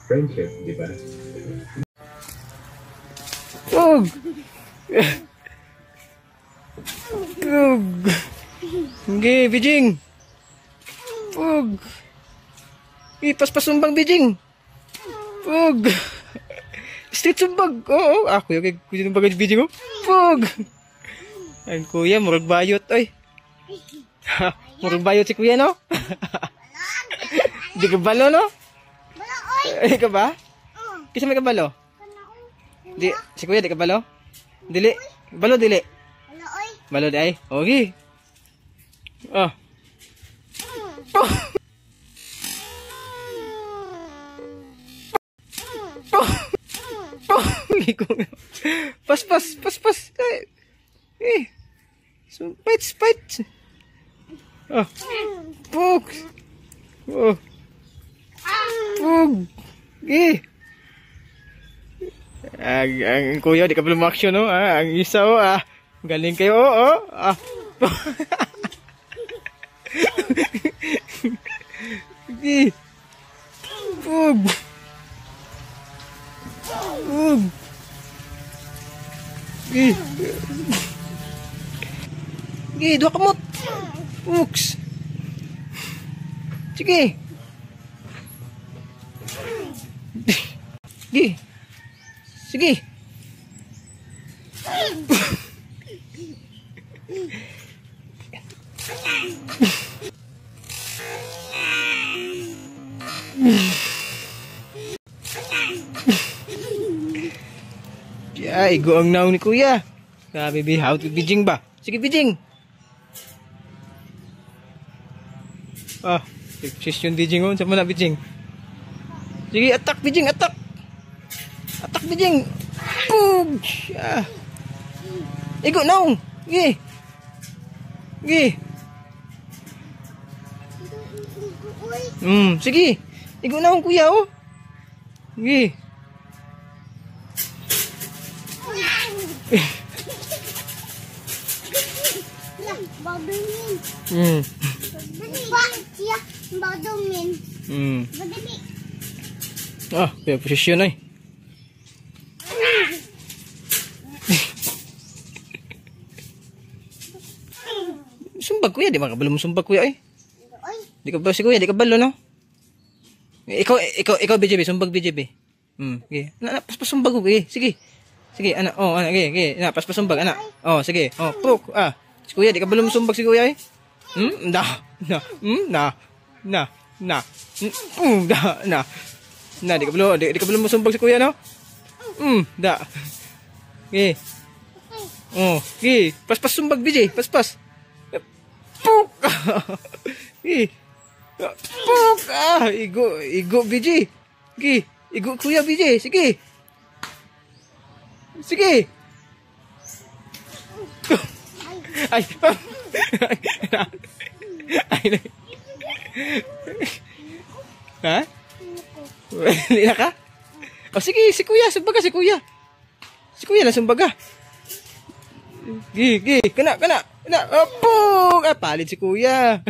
friendship, di ba? Pug! Pug! Sige, Bijing! Pug! Paspas sumbag, Bijing! Pug! Street sumbag! Oo, kuya, kuya sumbag, Bijing, oh! Pug! Ay, kuya, murag bayot, oy! Murag bayot si kuya, no? Di ka balo, no? Di ka ba? Kisa may kabalo? Di, si kuya, di ka balo? Dili? Balo, dili? Balo, di ay? Okay. Oh. Pas. Spite. Oh. Pug. Oh. Pug. Ang kuya, di ka belum action, no? Ang isa, galing kayo, Pug. Dua kamot. Pugs. Sige. Sige. Ay, go ang naon ni kuya. Sabi, how to Bijing ba? Sige, Bijing. Precision Bijing, oh. Sama na, Bijing. Sige, attack, Bijing, attack. Attack, Bijing. Pug. Igo naon. Sige. Sige. Igo naon, kuya, oh. Sige. Kaya posisyon ay. Sumbag kuya, di makabalo mo sumbag kuya ay. Di ka ba si kuya, di ka balo, no? Ikaw BJB, sumbag BJB. Okay. Paspas sumbag ko, sige. Sige, anak, sige, paspas sumbag, anak. Sige, puk, si kuya, di ka balo mo sumbag si kuya ay. Di ka belum sumbag si kuya, no? Okay. Okay. Pas sumbag, BJ. Pas. Puk. Puk. Igo, BJ. Okay. Igo kuya, BJ. Sige. Ay. Ha? Hindi na ka? Sige, si kuya, sumbaga si kuya. Si kuya na sumbaga. Kana. Pug! Palit si kuya.